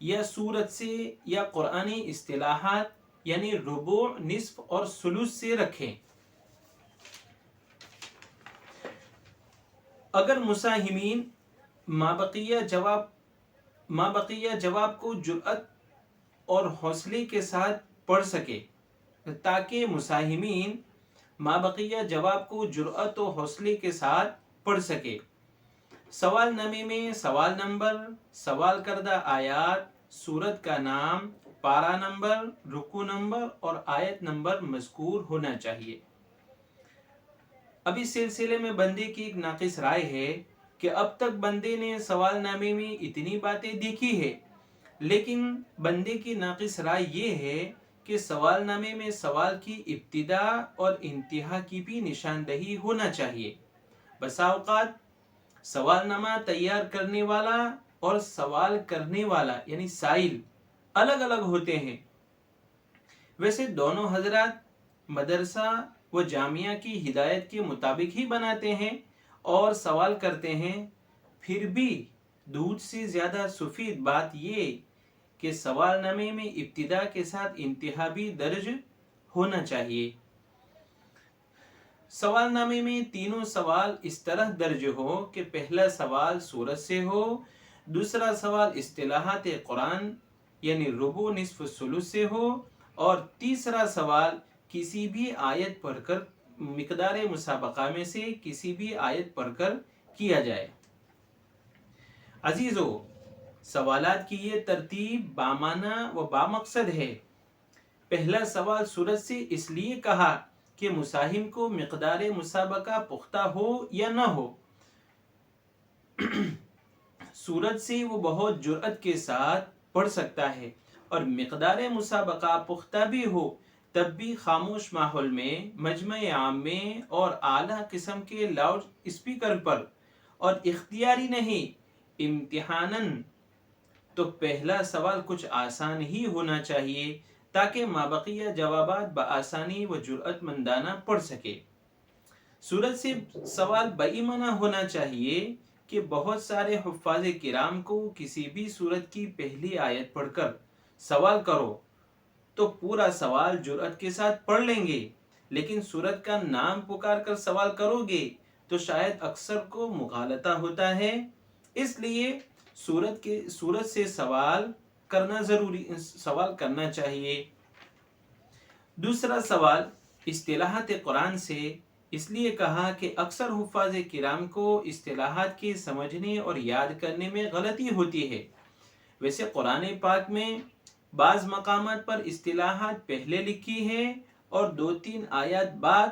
یا سورت سے یا قرآنی اصطلاحات یعنی ربوع، نصف اور ثلث سے رکھیں۔ اگر مساہمین مابقیہ جواب کو جرأت اور حوصلے کے ساتھ پڑھ سکے، تاکہ مساہمین مابقیہ جواب کو جرأت و حوصلے کے ساتھ پڑھ سکے۔ سوال نامے میں سوال نمبر، سوال کردہ آیات، سورت کا نام، پارہ نمبر، رکوع نمبر اور آیت نمبر مذکور ہونا چاہیے۔ اب اس سلسلے میں بندے کی ایک ناقص رائے ہے کہ اب تک بندے نے سوال نامے میں اتنی باتیں دیکھی ہے، لیکن بندے کی ناقص رائے یہ ہے کہ سوال نامے میں سوال کی ابتدا اور انتہا کی بھی نشاندہی ہونا چاہیے۔ بسا اوقات سوال نامہ تیار کرنے والا اور سوال کرنے والا یعنی سائل الگ الگ ہوتے ہیں۔ ویسے دونوں حضرات مدرسہ و جامعہ کی ہدایت کے مطابق ہی بناتے ہیں اور سوال کرتے ہیں، پھر بھی دودھ سے زیادہ سفید بات یہ کہ سوال نامے میں ابتدا کے ساتھ انتہا بھی درج ہونا چاہیے۔ سوال نامے میں تینوں سوال اس طرح درج ہو کہ پہلا سوال سورت سے ہو، دوسرا سوال اصطلاحات قرآن یعنی ربع، نصف، ثلث سے ہو، اور تیسرا سوال کسی بھی آیت پڑھ کر مقدار مسابقہ میں سے کسی بھی آیت پڑھ کر کیا جائے۔ عزیزو، سوالات کی یہ ترتیب بامعنی و بامقصد ہے۔ پہلا سوال سورت سے اس لیے کہا کہ مساہم کو مقدار مسابقہ پختہ ہو یا نہ ہو، سورت سے وہ بہت جرأت کے ساتھ پڑھ سکتا ہے، اور مقدار مسابقہ پختہ بھی ہو تب بھی خاموش ماحول میں، مجمع عام میں اور اعلیٰ قسم کے لاؤڈ اسپیکر پر، اور اختیاری نہیں امتحاناً۔ تو پہلا سوال کچھ آسان ہی ہونا چاہیے تاکہ مابقیہ جوابات بآسانی و جرأت مندانہ پڑھ سکے۔ سورت سے سوال بایمانہ ہونا چاہیے کہ بہت سارے حفاظ کرام کو کسی بھی سورت کی پہلی آیت پڑھ کر سوال کرو تو پورا سوال جرأت کے ساتھ پڑھ لیں گے، لیکن سورت کا نام پکار کر سوال کرو گے تو شاید اکثر کو مغالطہ ہوتا ہے۔ اس لیے سورت سے سوال کرنا چاہیے۔ دوسرا سوال اصطلاحات قرآن سے اس لیے کہا کہ اکثر حفاظ کرام کو اصطلاحات کے سمجھنے اور یاد کرنے میں غلطی ہوتی ہے۔ ویسے قرآن پاک میں بعض مقامات پر اصطلاحات پہلے لکھی ہے اور 2-3 آیات بعد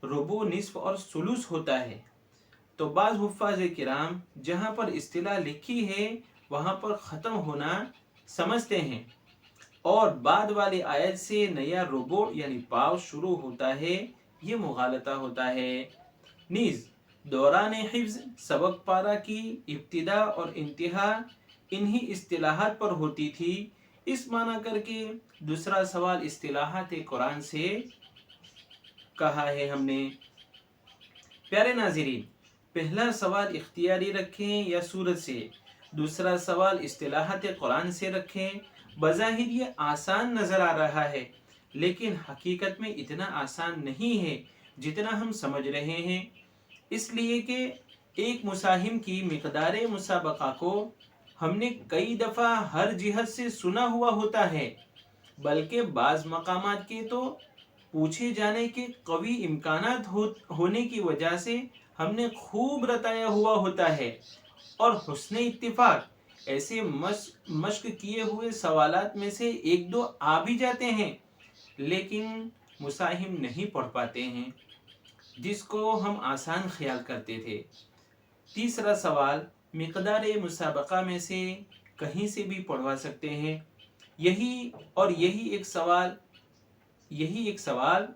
ربع، نصف اور ثلث ہوتا ہے، تو بعض حفاظ کرام جہاں پر اصطلاح لکھی ہے وہاں پر ختم ہونا سمجھتے ہیں، اور بعد والی آیت سے نیا ربع یعنی پاو شروع ہوتا ہے، یہ مغالطہ ہوتا ہے۔ نیز دوران حفظ سبق پارہ کی ابتدا اور انتہا انہی اصطلاحات پر ہوتی تھی، اس معنی کر کے دوسرا سوال اصطلاحات قرآن سے کہا ہے ہم نے۔ پیارے ناظرین، پہلا سوال اختیاری رکھیں یا سورت سے، دوسرا سوال اصطلاحات قرآن سے رکھیں۔ بظاہر یہ آسان نظر آ رہا ہے، لیکن حقیقت میں اتنا آسان نہیں ہے جتنا ہم سمجھ رہے ہیں، اس لیے کہ ایک مساہم کی مقدار مسابقہ کو ہم نے کئی دفعہ ہر جہت سے سنا ہوا ہوتا ہے، بلکہ بعض مقامات کے تو پوچھے جانے کے قوی امکانات ہونے کی وجہ سے ہم نے خوب رتایا ہوا ہوتا ہے، اور حسن اتفاق ایسے مشق کیے ہوئے سوالات میں سے 1-2 آ بھی جاتے ہیں، لیکن مساہم نہیں پڑھ پاتے ہیں، جس کو ہم آسان خیال کرتے تھے۔ تیسرا سوال مقدار مسابقہ میں سے کہیں سے بھی پڑھوا سکتے ہیں، یہی ایک سوال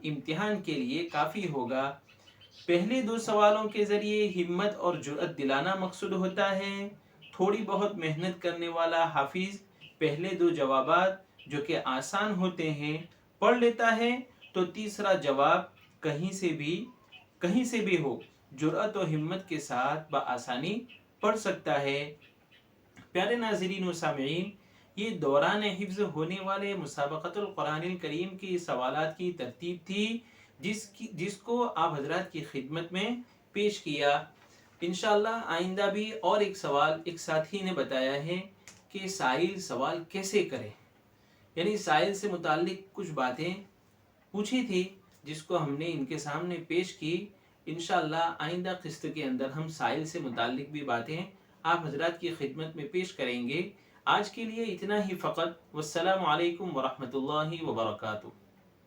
امتحان کے لیے کافی ہوگا۔ پہلے 2 سوالوں کے ذریعے ہمت اور جرأت دلانا مقصود ہوتا ہے۔ تھوڑی بہت محنت کرنے والا حافظ پہلے 2 جوابات جو کہ آسان ہوتے ہیں پڑھ لیتا ہے تو تیسرا جواب کہیں سے بھی ہو جرأت و ہمت کے ساتھ بآسانی پڑھ سکتا ہے۔ پیارے ناظرین و سامعین، یہ دوران حفظ ہونے والے مسابقۃ القرآن الکریم کی سوالات کی ترتیب تھی جس کو آپ حضرات کی خدمت میں پیش کیا۔ انشاءاللہ آئندہ بھی اور ایک سوال ایک ساتھی نے بتایا ہے کہ سائل سوال کیسے کرے، یعنی سائل سے متعلق کچھ باتیں پوچھی تھی جس کو ہم نے ان کے سامنے پیش کی۔ انشاءاللہ آئندہ قسط کے اندر ہم سائل سے متعلق بھی باتیں آپ حضرات کی خدمت میں پیش کریں گے۔ آج کے لیے اتنا ہی فقط۔ والسلام علیکم ورحمۃ اللہ وبرکاتہ۔